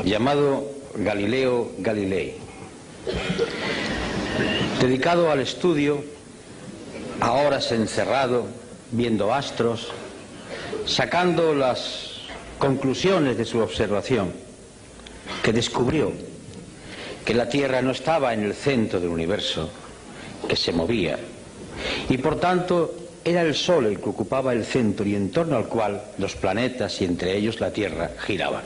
llamado Galileo Galilei, dedicado al estudio, a horas encerrado, viendo astros, sacando las conclusiones de su observación, que descubrió que la Tierra no estaba en el centro del universo, que se movía, y por tanto era el Sol el que ocupaba el centro y en torno al cual los planetas y entre ellos la Tierra giraban.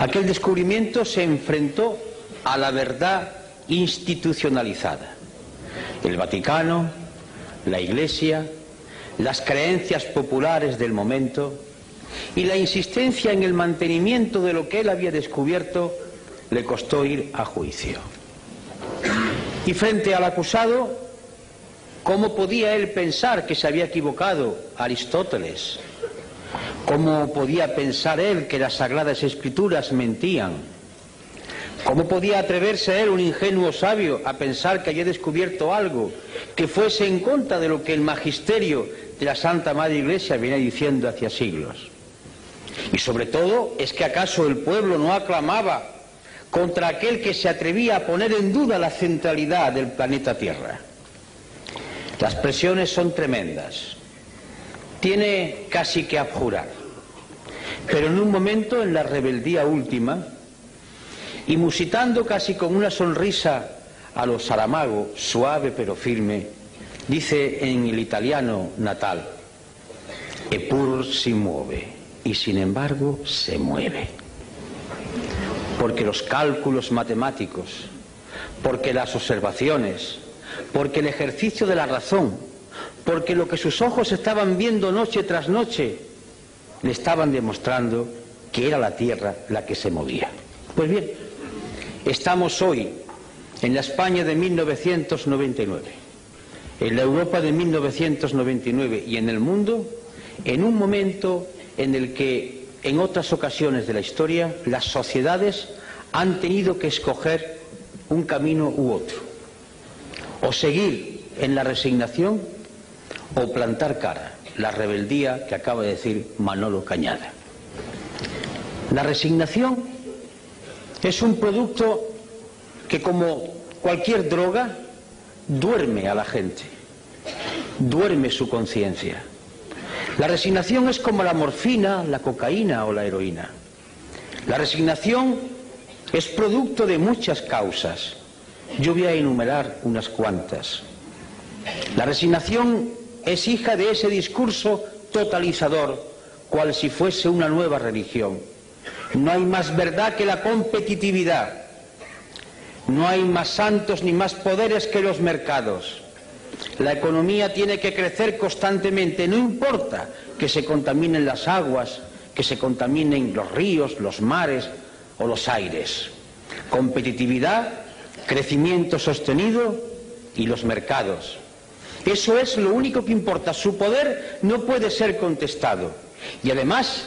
Aquel descubrimiento se enfrentó a la verdad institucionalizada. El Vaticano, la Iglesia, las creencias populares del momento y la insistencia en el mantenimiento de lo que él había descubierto le costó ir a juicio. Y frente al acusado, ¿cómo podía él pensar que se había equivocado Aristóteles? ¿Cómo podía pensar él que las Sagradas Escrituras mentían? ¿Cómo podía atreverse él, un ingenuo sabio, a pensar que había descubierto algo que fuese en contra de lo que el magisterio de la Santa Madre Iglesia viene diciendo hacia siglos? Y sobre todo, ¿es que acaso el pueblo no aclamaba contra aquel que se atrevía a poner en duda la centralidad del planeta Tierra? Las presiones son tremendas. Tiene casi que abjurar. Pero en un momento, en la rebeldía última, y musitando casi con una sonrisa a lo Saramago, suave pero firme, dice en el italiano natal: "Eppur si muove", y sin embargo se mueve. Porque los cálculos matemáticos, porque las observaciones, porque el ejercicio de la razón, porque lo que sus ojos estaban viendo noche tras noche, le estaban demostrando que era la Tierra la que se movía. Pues bien, estamos hoy en la España de 1999, en la Europa de 1999 y en el mundo, en un momento en el que en otras ocasiones de la historia las sociedades han tenido que escoger un camino u otro, o seguir en la resignación o plantar cara, la rebeldía que acaba de decir Manolo Cañada. La resignación es un producto que, como cualquier droga, duerme a la gente, duerme su conciencia. La resignación es como la morfina, la cocaína o la heroína. La resignación es producto de muchas causas. Yo voy a enumerar unas cuantas. La resignación es hija de ese discurso totalizador, cual si fuese una nueva religión. No hay más verdad que la competitividad. No hay más santos ni más poderes que los mercados. La economía tiene que crecer constantemente, no importa que se contaminen las aguas, que se contaminen los ríos, los mares o los aires. Competitividad, crecimiento sostenido y los mercados. Eso es lo único que importa. Su poder no puede ser contestado. Y además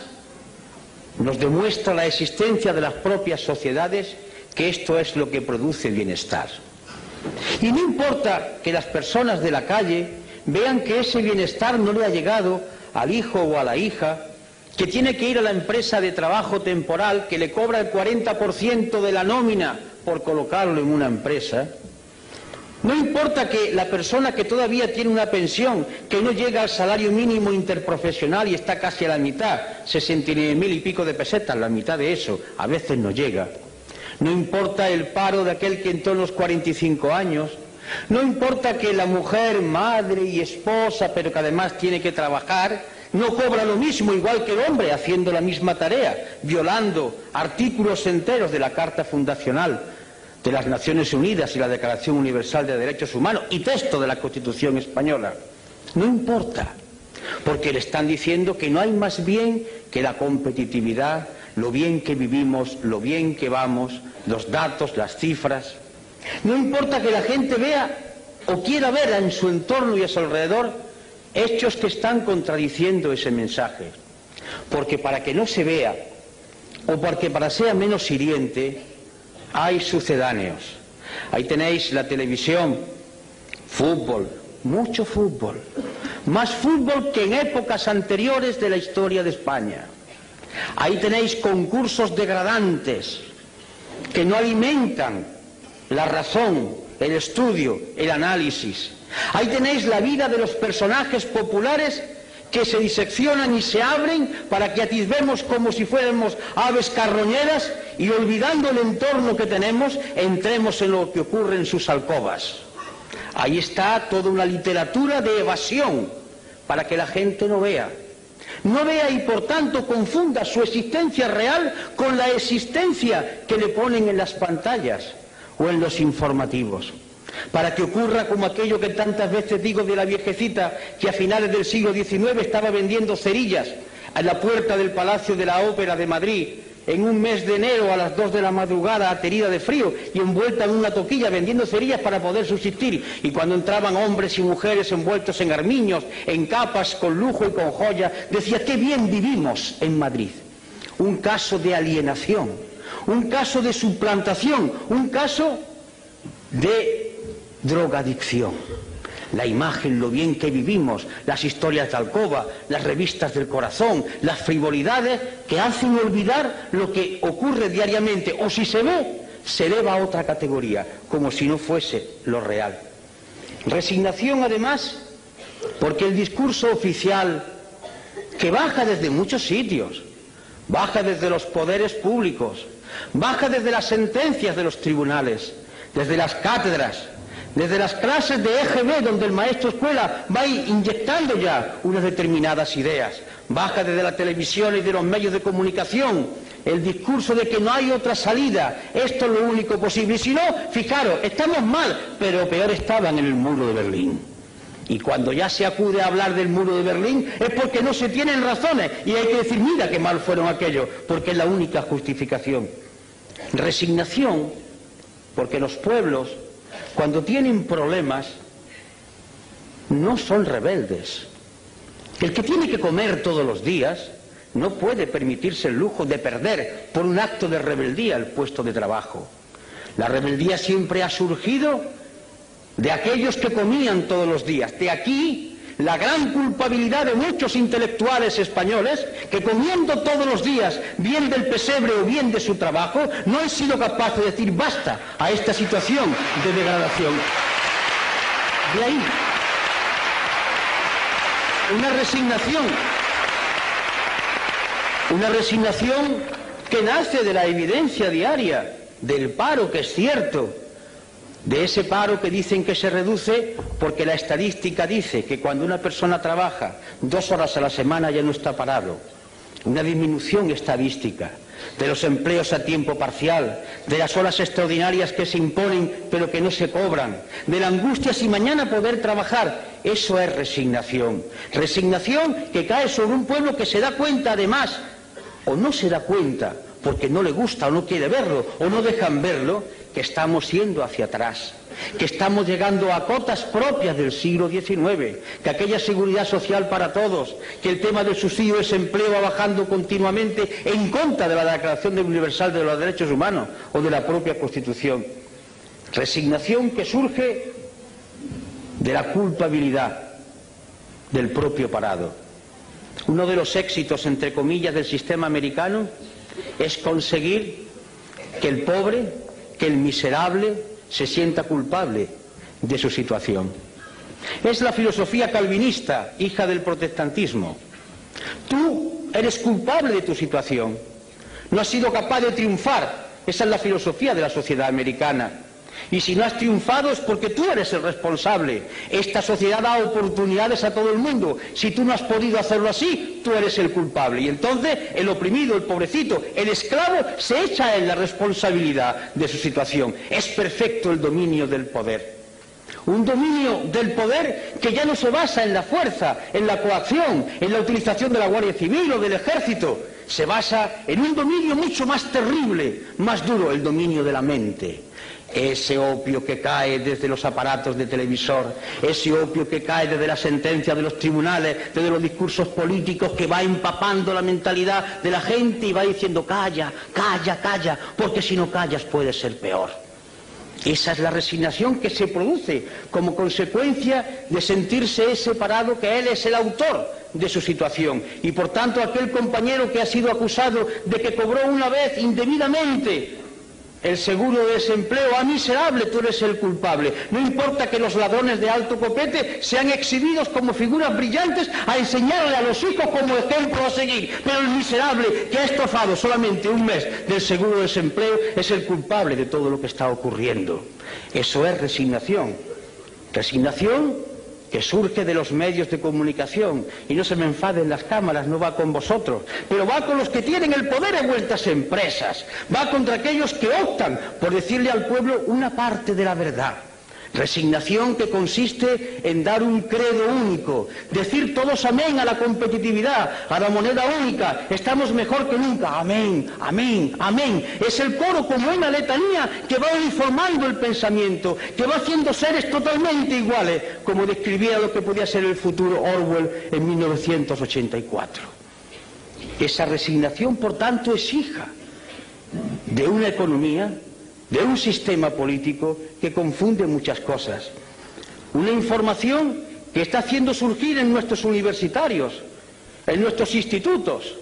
nos demuestra la existencia de las propias sociedades que esto es lo que produce bienestar. Y no importa que las personas de la calle vean que ese bienestar no le ha llegado al hijo o a la hija, que tiene que ir a la empresa de trabajo temporal, que le cobra el 40% de la nómina por colocarlo en una empresa. No importa que la persona que todavía tiene una pensión que no llega al salario mínimo interprofesional y está casi a la mitad, 69.000 y pico de pesetas, la mitad de eso, a veces no llega. No importa el paro de aquel que entró en los 45 años. No importa que la mujer, madre y esposa, pero que además tiene que trabajar, no cobra lo mismo, igual que el hombre, haciendo la misma tarea, violando artículos enteros de la Carta Fundacional de las Naciones Unidas y la Declaración Universal de Derechos Humanos y texto de la Constitución Española. No importa, porque le están diciendo que no hay más bien que la competitividad, lo bien que vivimos, lo bien que vamos, los datos, las cifras. No importa que la gente vea o quiera ver en su entorno y a su alrededor hechos que están contradiciendo ese mensaje, porque para que no se vea o porque para sea menos hiriente hay sucedáneos. Ahí tenéis la televisión, fútbol, mucho fútbol, más fútbol que en épocas anteriores de la historia de España. Ahí tenéis concursos degradantes que no alimentan la razón, el estudio, el análisis. Ahí tenéis la vida de los personajes populares que se diseccionan y se abren para que atisbemos como si fuéramos aves carroñeras y, olvidando el entorno que tenemos, entremos en lo que ocurre en sus alcobas. Ahí está toda una literatura de evasión para que la gente no vea y por tanto confunda su existencia real con la existencia que le ponen en las pantallas o en los informativos, para que ocurra como aquello que tantas veces digo de la viejecita que a finales del siglo XIX estaba vendiendo cerillas a la puerta del Palacio de la Ópera de Madrid en un mes de enero a las 2 de la madrugada, aterida de frío y envuelta en una toquilla vendiendo cerillas para poder subsistir. Y cuando entraban hombres y mujeres envueltos en armiños, en capas, con lujo y con joyas, decía: qué bien vivimos en Madrid. Un caso de alienación, un caso de suplantación, un caso de drogadicción. La imagen, lo bien que vivimos, las historias de alcoba, las revistas del corazón, las frivolidades que hacen olvidar lo que ocurre diariamente, o si se ve, se eleva a otra categoría, como si no fuese lo real. Resignación, además, porque el discurso oficial, que baja desde muchos sitios, baja desde los poderes públicos, baja desde las sentencias de los tribunales, desde las cátedras, desde las clases de EGB, donde el maestro escuela va inyectando ya unas determinadas ideas, baja desde la televisión y de los medios de comunicación el discurso de que no hay otra salida, esto es lo único posible. Y si no, fijaros, estamos mal, pero peor estaban en el muro de Berlín. Y cuando ya se acude a hablar del muro de Berlín es porque no se tienen razones y hay que decir: mira qué mal fueron aquellos, porque es la única justificación. Resignación, porque los pueblos, cuando tienen problemas, no son rebeldes. El que tiene que comer todos los días no puede permitirse el lujo de perder por un acto de rebeldía el puesto de trabajo. La rebeldía siempre ha surgido de aquellos que comían todos los días. De aquí la gran culpabilidad de muchos intelectuales españoles que, comiendo todos los días bien del pesebre o bien de su trabajo, no han sido capaces de decir basta a esta situación de degradación. De ahí una resignación que nace de la evidencia diaria del paro, que es cierto, de ese paro que dicen que se reduce porque la estadística dice que cuando una persona trabaja 2 horas a la semana ya no está parado. Una disminución estadística de los empleos a tiempo parcial, de las horas extraordinarias que se imponen pero que no se cobran, de la angustia si mañana poder trabajar. Eso es resignación. Resignación que cae sobre un pueblo que se da cuenta, además, o no se da cuenta porque no le gusta o no quiere verlo o no dejan verlo, que estamos yendo hacia atrás, que estamos llegando a cotas propias del siglo XIX, que aquella seguridad social para todos, que el tema del subsidio de desempleo va bajando continuamente en contra de la Declaración Universal de los Derechos Humanos o de la propia Constitución. Resignación que surge de la culpabilidad del propio parado. Uno de los éxitos, entre comillas, del sistema americano es conseguir que el pobre, que el miserable se sienta culpable de su situación. Es la filosofía calvinista, hija del protestantismo. Tú eres culpable de tu situación, no has sido capaz de triunfar. Esa es la filosofía de la sociedad americana. Y si no has triunfado es porque tú eres el responsable. Esta sociedad da oportunidades a todo el mundo. Si tú no has podido hacerlo así, tú eres el culpable. Y entonces el oprimido, el pobrecito, el esclavo se echa en la responsabilidad de su situación. Es perfecto el dominio del poder. Un dominio del poder que ya no se basa en la fuerza, en la coacción, en la utilización de la Guardia Civil o del Ejército. Se basa en un dominio mucho más terrible, más duro, el dominio de la mente. Ese opio que cae desde los aparatos de televisor, ese opio que cae desde la sentencia de los tribunales, desde los discursos políticos, que va empapando la mentalidad de la gente y va diciendo calla, calla, calla, porque si no callas puede ser peor. Esa es la resignación que se produce como consecuencia de sentirse separado, que él es el autor de su situación. Y por tanto aquel compañero que ha sido acusado de que cobró una vez indebidamente el seguro de desempleo, ¡ah, miserable, tú eres el culpable! No importa que los ladrones de alto copete sean exhibidos como figuras brillantes a enseñarle a los hijos como ejemplo a seguir, pero el miserable que ha estafado solamente un mes del seguro de desempleo es el culpable de todo lo que está ocurriendo. Eso es resignación. Resignación que surge de los medios de comunicación, y no se me enfaden las cámaras, no va con vosotros, pero va con los que tienen el poder en vuestras empresas, va contra aquellos que optan por decirle al pueblo una parte de la verdad. Resignación que consiste en dar un credo único, decir todos amén a la competitividad, a la moneda única, estamos mejor que nunca, amén, amén, amén. Es el coro como una letanía que va uniformando el pensamiento, que va haciendo seres totalmente iguales, como describía lo que podía ser el futuro Orwell en 1984. Esa resignación, por tanto, es hija de una economía, de un sistema político que confunde muchas cosas. Una información que está haciendo surgir en nuestros universitarios, en nuestros institutos,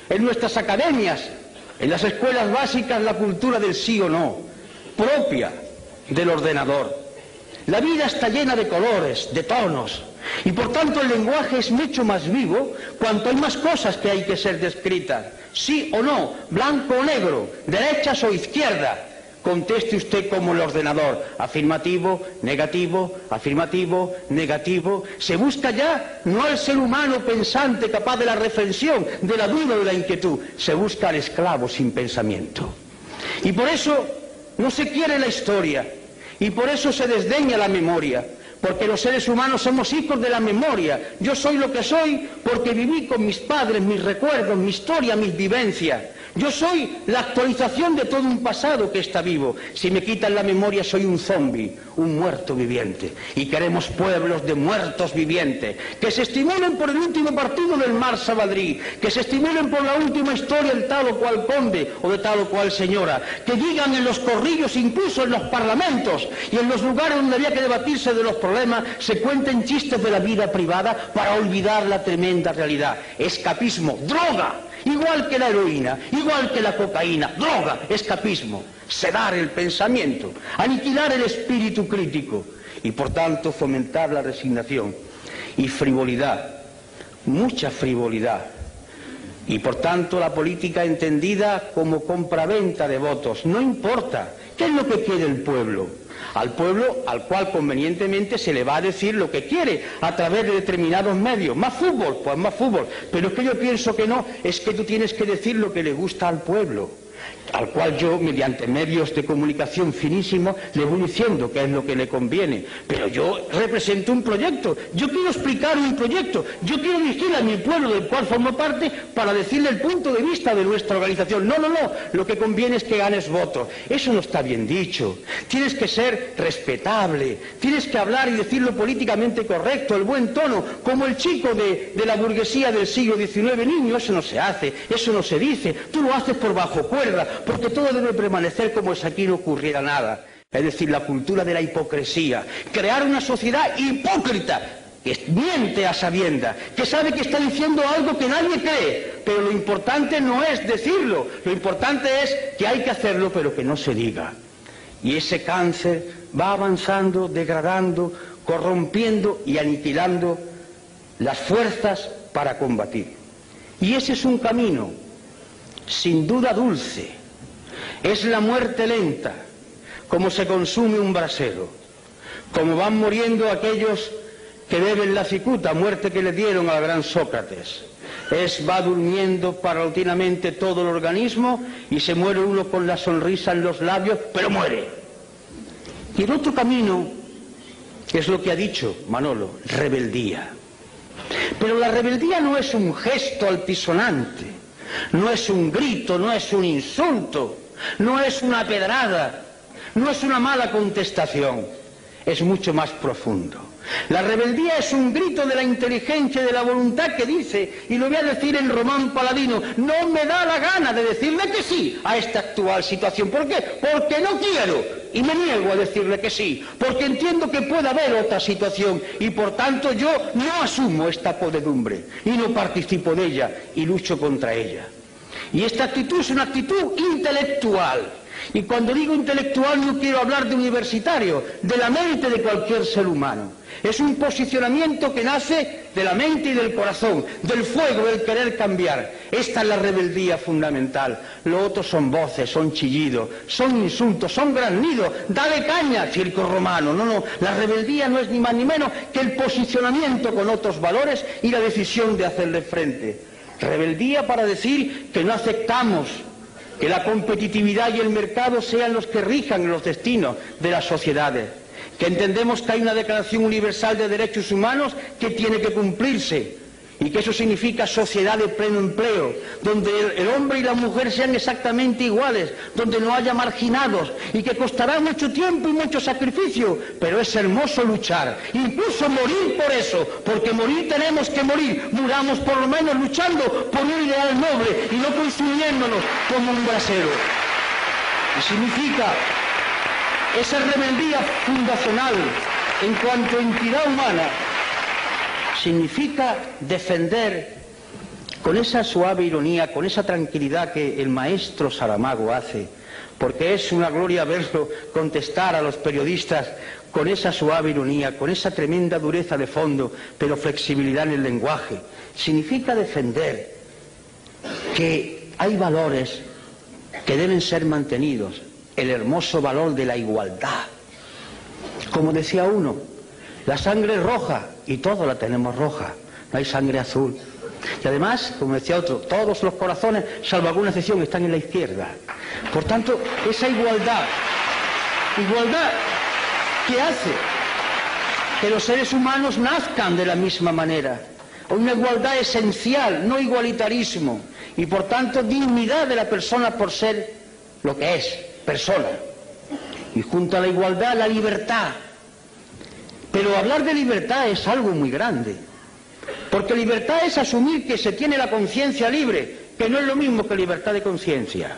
en nuestras academias, en las escuelas básicas, la cultura del sí o no, propia del ordenador. La vida está llena de colores, de tonos, y por tanto el lenguaje es mucho más vivo cuanto hay más cosas que hay que ser descritas. Sí o no, blanco o negro, derechas o izquierda. Conteste usted como el ordenador, afirmativo, negativo, afirmativo, negativo. Se busca ya no al ser humano pensante capaz de la reflexión, de la duda, de la inquietud. Se busca al esclavo sin pensamiento. Y por eso no se quiere la historia, y por eso se desdeña la memoria, porque los seres humanos somos hijos de la memoria. Yo soy lo que soy porque viví con mis padres, mis recuerdos, mi historia, mis vivencias. Yo soy la actualización de todo un pasado que está vivo. Si me quitan la memoria soy un zombi, un muerto viviente. Y queremos pueblos de muertos vivientes, que se estimulen por el último partido del Barça Madrid, que se estimulen por la última historia del tal o cual conde o de tal o cual señora, que digan en los corrillos, incluso en los parlamentos y en los lugares donde había que debatirse de los problemas, se cuenten chistes de la vida privada para olvidar la tremenda realidad. Escapismo, droga. Igual que la heroína, igual que la cocaína, droga, escapismo, sedar el pensamiento, aniquilar el espíritu crítico y por tanto fomentar la resignación y frivolidad, mucha frivolidad. Y por tanto la política entendida como compraventa de votos. No importa, ¿qué es lo que quiere el pueblo? Al pueblo al cual convenientemente se le va a decir lo que quiere a través de determinados medios. Más fútbol, pues más fútbol. Pero es que yo pienso que no, es que tú tienes que decir lo que le gusta al pueblo, al cual yo, mediante medios de comunicación finísimos, le voy diciendo qué es lo que le conviene. Pero yo represento un proyecto, yo quiero explicar un proyecto, yo quiero dirigir a mi pueblo del cual formo parte para decirle el punto de vista de nuestra organización. No, no, no, lo que conviene es que ganes votos. Eso no está bien dicho. Tienes que ser respetable, tienes que hablar y decirlo políticamente correcto, el buen tono, como el chico de la burguesía del siglo XIX. Niño, eso no se hace, eso no se dice, tú lo haces por bajo cuerda, porque todo debe permanecer como si aquí no ocurriera nada. Es decir, la cultura de la hipocresía, crear una sociedad hipócrita, que miente a sabiendas, que sabe que está diciendo algo que nadie cree, pero lo importante no es decirlo, lo importante es que hay que hacerlo, pero que no se diga. Y ese cáncer va avanzando, degradando, corrompiendo y aniquilando las fuerzas para combatir. Y ese es un camino, sin duda dulce, es la muerte lenta, como se consume un brasero, como van muriendo aquellos que beben la cicuta, muerte que le dieron al gran Sócrates. Va durmiendo paulatinamente todo el organismo y se muere uno con la sonrisa en los labios, pero muere. Y el otro camino es lo que ha dicho Manolo, rebeldía. Pero la rebeldía no es un gesto altisonante, no es un grito, no es un insulto, no es una pedrada, no es una mala contestación, es mucho más profundo. La rebeldía es un grito de la inteligencia y de la voluntad que dice, y lo voy a decir en Román Paladino, no me da la gana de decirle que sí a esta actual situación. ¿Por qué? Porque no quiero, Y me niego a decirle que sí, porque entiendo que puede haber otra situación y por tanto yo no asumo esta podredumbre y no participo de ella y lucho contra ella. Y esta actitud es una actitud intelectual. Y cuando digo intelectual no quiero hablar de universitario, de la mente de cualquier ser humano. Es un posicionamiento que nace de la mente y del corazón, del fuego, del querer cambiar. Esta es la rebeldía fundamental. Lo otro son voces, son chillidos, son insultos, son graznidos. Dale caña, circo romano. No, la rebeldía no es ni más ni menos que el posicionamiento con otros valores y la decisión de hacerle frente. Rebeldía para decir que no aceptamos que la competitividad y el mercado sean los que rijan los destinos de las sociedades, que entendemos que hay una Declaración Universal de Derechos Humanos que tiene que cumplirse y que eso significa sociedad de pleno empleo, donde el hombre y la mujer sean exactamente iguales, donde no haya marginados y que costará mucho tiempo y mucho sacrificio, pero es hermoso luchar, incluso morir por eso, porque morir tenemos que morir, muramos por lo menos luchando por un ideal noble y no consumiéndonos como un brasero. Y significa esa rebeldía fundacional en cuanto a entidad humana, significa defender con esa suave ironía, con esa tranquilidad que el maestro Saramago hace, porque es una gloria verlo contestar a los periodistas con esa suave ironía, con esa tremenda dureza de fondo, pero flexibilidad en el lenguaje. Significa defender que hay valores que deben ser mantenidos, el hermoso valor de la igualdad. Como decía uno, la sangre es roja y todos la tenemos roja, no hay sangre azul. Y además, como decía otro, todos los corazones, salvo alguna excepción, están en la izquierda. Por tanto, esa igualdad que hace que los seres humanos nazcan de la misma manera. Una igualdad esencial, no igualitarismo, y por tanto dignidad de la persona por ser lo que es, persona. Y junto a la igualdad, la libertad. Pero hablar de libertad es algo muy grande, porque libertad es asumir que se tiene la conciencia libre, que no es lo mismo que libertad de conciencia.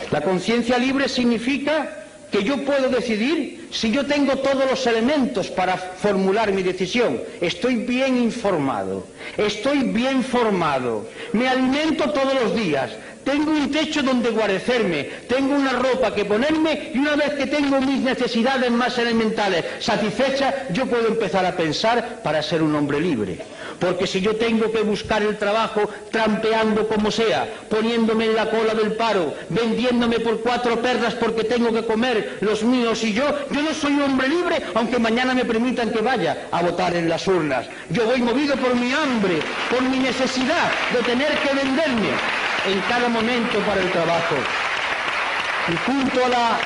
La conciencia libre significa que yo puedo decidir si yo tengo todos los elementos para formular mi decisión. Estoy bien informado, estoy bien formado, me alimento todos los días, tengo un techo donde guarecerme, tengo una ropa que ponerme y una vez que tengo mis necesidades más elementales satisfechas, yo puedo empezar a pensar para ser un hombre libre. Porque si yo tengo que buscar el trabajo trampeando como sea, poniéndome en la cola del paro, vendiéndome por 4 perras porque tengo que comer los míos y yo no soy un hombre libre, aunque mañana me permitan que vaya a votar en las urnas. Yo voy movido por mi hambre, por mi necesidad de tener que venderme en cada momento para el trabajo. Y junto a la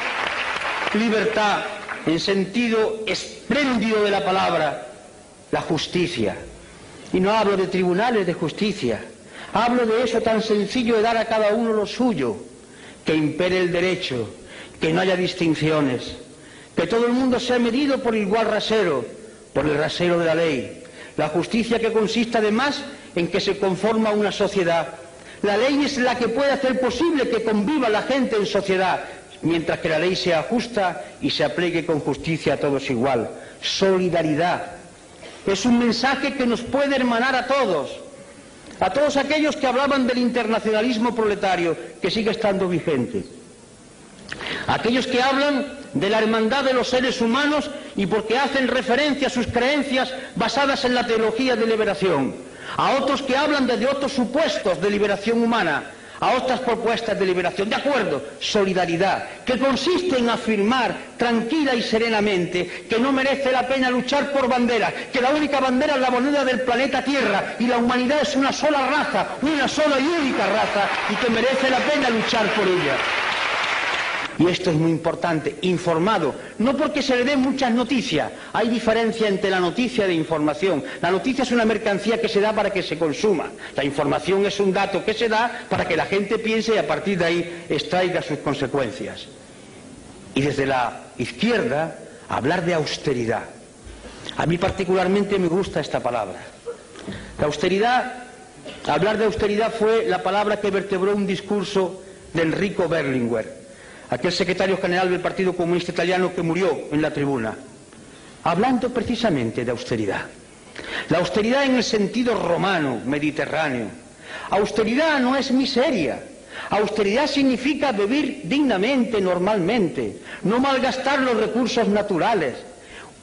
libertad, en sentido espléndido de la palabra, la justicia. Y no hablo de tribunales de justicia, hablo de eso tan sencillo de dar a cada uno lo suyo, que impere el derecho, que no haya distinciones, que todo el mundo sea medido por igual rasero, por el rasero de la ley. La justicia que consiste además en que se conforma una sociedad. La ley es la que puede hacer posible que conviva la gente en sociedad, mientras que la ley sea justa y se aplique con justicia a todos igual. Solidaridad. Es un mensaje que nos puede hermanar a todos aquellos que hablaban del internacionalismo proletario, que sigue estando vigente, aquellos que hablan de la hermandad de los seres humanos y porque hacen referencia a sus creencias basadas en la teología de liberación, a otros que hablan desde otros supuestos de liberación humana, a otras propuestas de liberación. De acuerdo, solidaridad, que consiste en afirmar tranquila y serenamente que no merece la pena luchar por banderas, que la única bandera es la moneda del planeta Tierra y la humanidad es una sola raza, una sola y única raza, y que merece la pena luchar por ella. Y esto es muy importante, informado, no porque se le den muchas noticias, hay diferencia entre la noticia y la información. La noticia es una mercancía que se da para que se consuma, la información es un dato que se da para que la gente piense y a partir de ahí extraiga sus consecuencias. Y desde la izquierda, hablar de austeridad. A mí particularmente me gusta esta palabra. La austeridad, hablar de austeridad fue la palabra que vertebró un discurso de Enrico Berlinguer. aquel secretario general del Partido Comunista Italiano que murió en la tribuna, hablando precisamente de austeridad. La austeridad en el sentido romano, mediterráneo. Austeridad no es miseria. Austeridad significa vivir dignamente, normalmente, no malgastar los recursos naturales,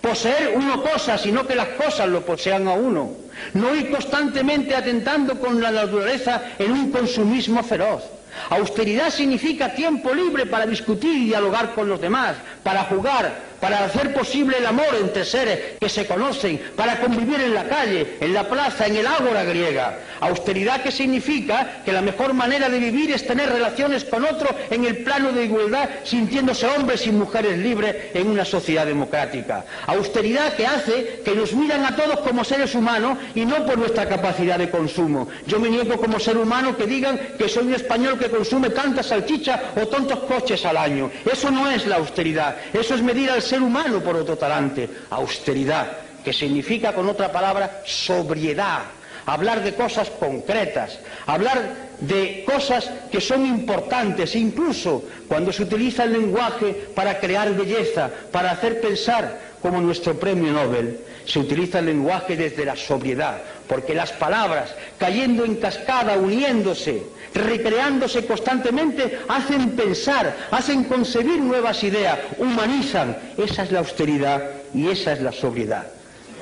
poseer uno cosas, sino que las cosas lo posean a uno, no ir constantemente atentando con la naturaleza en un consumismo feroz. Austeridad significa tiempo libre para discutir y dialogar con los demás, para jugar, para hacer posible el amor entre seres que se conocen, para convivir en la calle, en la plaza, en el ágora griega. Austeridad que significa que la mejor manera de vivir es tener relaciones con otros en el plano de igualdad, sintiéndose hombres y mujeres libres en una sociedad democrática. Austeridad que hace que nos miran a todos como seres humanos y no por nuestra capacidad de consumo. Yo me niego como ser humano que digan que soy un español que consume tantas salchichas o tantos coches al año. Eso no es la austeridad, eso es medir al ser humano por otro talante. Austeridad, que significa, con otra palabra, sobriedad, hablar de cosas concretas, hablar de cosas que son importantes, incluso cuando se utiliza el lenguaje para crear belleza, para hacer pensar, como nuestro premio Nobel, se utiliza el lenguaje desde la sobriedad, porque las palabras, cayendo en cascada, uniéndose, recreándose constantemente, hacen pensar, hacen concebir nuevas ideas, humanizan. Esa es la austeridad y esa es la sobriedad.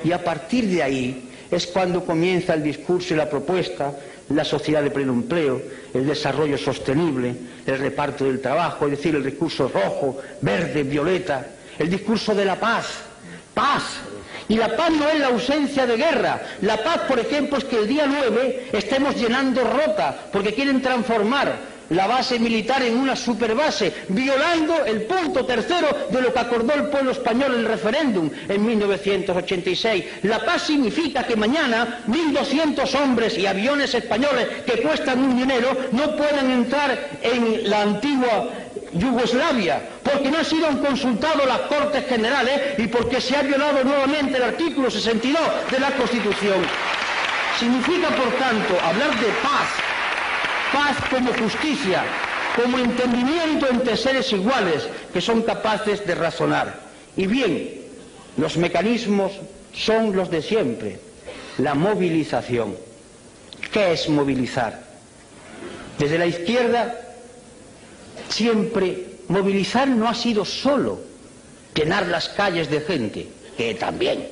Y a partir de ahí es cuando comienza el discurso y la propuesta, la sociedad de pleno empleo, el desarrollo sostenible, el reparto del trabajo, es decir, el discurso rojo, verde, violeta, el discurso de la paz. Paz. Y la paz no es la ausencia de guerra. La paz, por ejemplo, es que el día 9 estemos llenando Rota, porque quieren transformar la base militar en una superbase, violando el punto tercero de lo que acordó el pueblo español en el referéndum en 1986. La paz significa que mañana 1.200 hombres y aviones españoles que cuestan un dinero no puedan entrar en la antigua Yugoslavia, porque no han sido consultados las Cortes Generales y porque se ha violado nuevamente el artículo 62 de la Constitución. Significa, por tanto, hablar de paz, paz como justicia, como entendimiento entre seres iguales que son capaces de razonar. Y bien, los mecanismos son los de siempre. La movilización. ¿Qué es movilizar? Desde la izquierda, siempre movilizar no ha sido solo llenar las calles de gente, que también.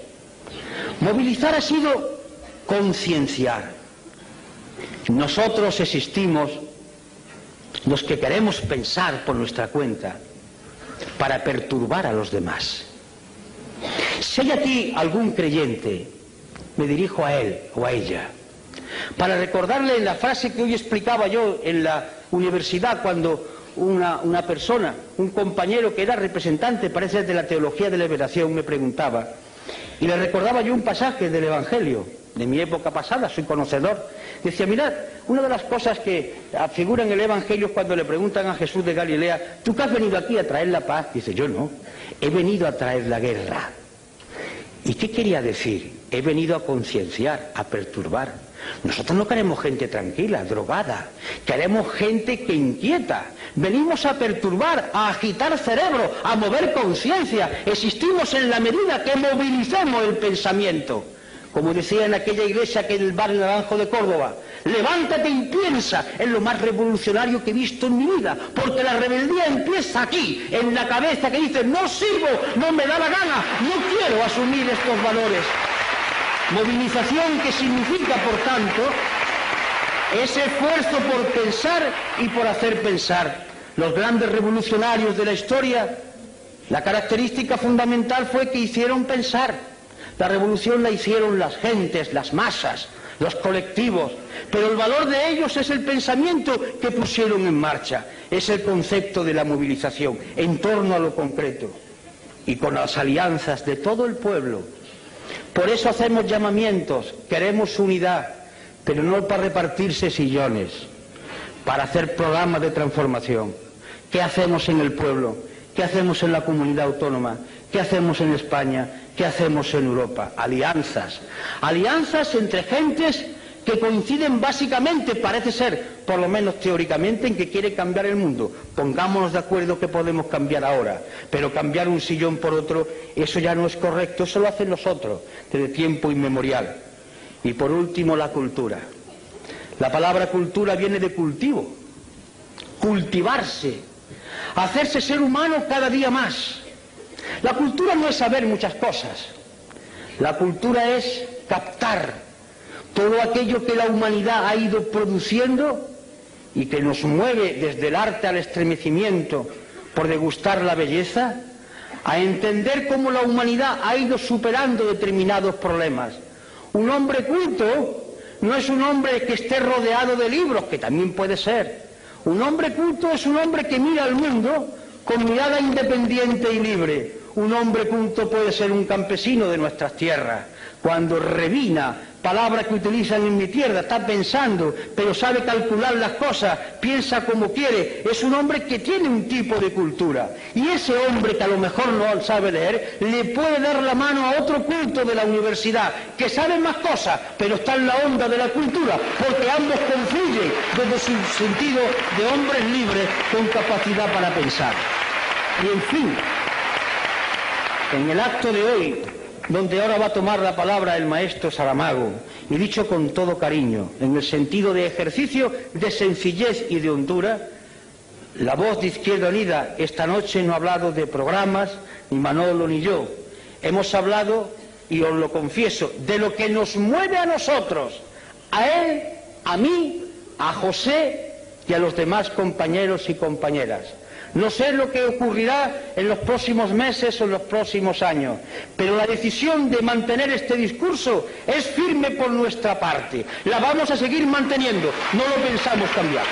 Movilizar ha sido concienciar. Nosotros existimos, los que queremos pensar por nuestra cuenta, para perturbar a los demás. Si hay aquí algún creyente, me dirijo a él o a ella, para recordarle la frase que hoy explicaba yo en la universidad cuando una persona, un compañero que era representante, parece, de la teología de la liberación, me preguntaba, y le recordaba yo un pasaje del Evangelio de mi época pasada, soy conocedor. Decía, mirad, una de las cosas que figura en el Evangelio es cuando le preguntan a Jesús de Galilea, ¿tú qué has venido aquí a traer la paz? Dice, yo no, he venido a traer la guerra. ¿Y qué quería decir? He venido a concienciar, a perturbar. Nosotros no queremos gente tranquila, drogada, queremos gente que inquieta. Venimos a perturbar, a agitar cerebro, a mover conciencia. Existimos en la medida que movilicemos el pensamiento. Como decía en aquella iglesia que en el barrio Naranjo de Córdoba, levántate y piensa, es lo más revolucionario que he visto en mi vida, porque la rebeldía empieza aquí, en la cabeza que dice, no sirvo, no me da la gana, no quiero asumir estos valores. Movilización que significa, por tanto, ese esfuerzo por pensar y por hacer pensar. Los grandes revolucionarios de la historia, la característica fundamental fue que hicieron pensar. La revolución la hicieron las gentes, las masas, los colectivos, pero el valor de ellos es el pensamiento que pusieron en marcha, es el concepto de la movilización en torno a lo concreto y con las alianzas de todo el pueblo. Por eso hacemos llamamientos, queremos unidad, pero no para repartirse sillones, para hacer programas de transformación. ¿Qué hacemos en el pueblo? ¿Qué hacemos en la comunidad autónoma? ¿Qué hacemos en España? ¿Qué hacemos en Europa? Alianzas. Alianzas entre gentes que coinciden básicamente, parece ser, por lo menos teóricamente, en que quiere cambiar el mundo. Pongámonos de acuerdo que podemos cambiar ahora, pero cambiar un sillón por otro, eso ya no es correcto, eso lo hacen los otros, desde tiempo inmemorial. Y por último, la cultura. La palabra cultura viene de cultivo, cultivarse, hacerse ser humano cada día más. La cultura no es saber muchas cosas, la cultura es captar todo aquello que la humanidad ha ido produciendo y que nos mueve desde el arte al estremecimiento por degustar la belleza, a entender cómo la humanidad ha ido superando determinados problemas. Un hombre culto no es un hombre que esté rodeado de libros, que también puede ser. Un hombre culto es un hombre que mira al mundo con mirada independiente y libre. Un hombre culto puede ser un campesino de nuestras tierras, cuando revina, palabra que utilizan en mi tierra, está pensando, pero sabe calcular las cosas, piensa como quiere, es un hombre que tiene un tipo de cultura. Y ese hombre que a lo mejor no sabe leer, le puede dar la mano a otro culto de la universidad, que sabe más cosas, pero está en la onda de la cultura, porque ambos confluyen desde su sentido de hombres libres con capacidad para pensar. Y en fin, en el acto de hoy, donde ahora va a tomar la palabra el maestro Saramago, y dicho con todo cariño, en el sentido de ejercicio de sencillez y de hondura, la voz de Izquierda Unida esta noche no ha hablado de programas, ni Manolo ni yo. Hemos hablado, y os lo confieso, de lo que nos mueve a nosotros, a él, a mí, a José y a los demás compañeros y compañeras. No sé lo que ocurrirá en los próximos meses o en los próximos años, pero la decisión de mantener este discurso es firme por nuestra parte. La vamos a seguir manteniendo, no lo pensamos cambiar.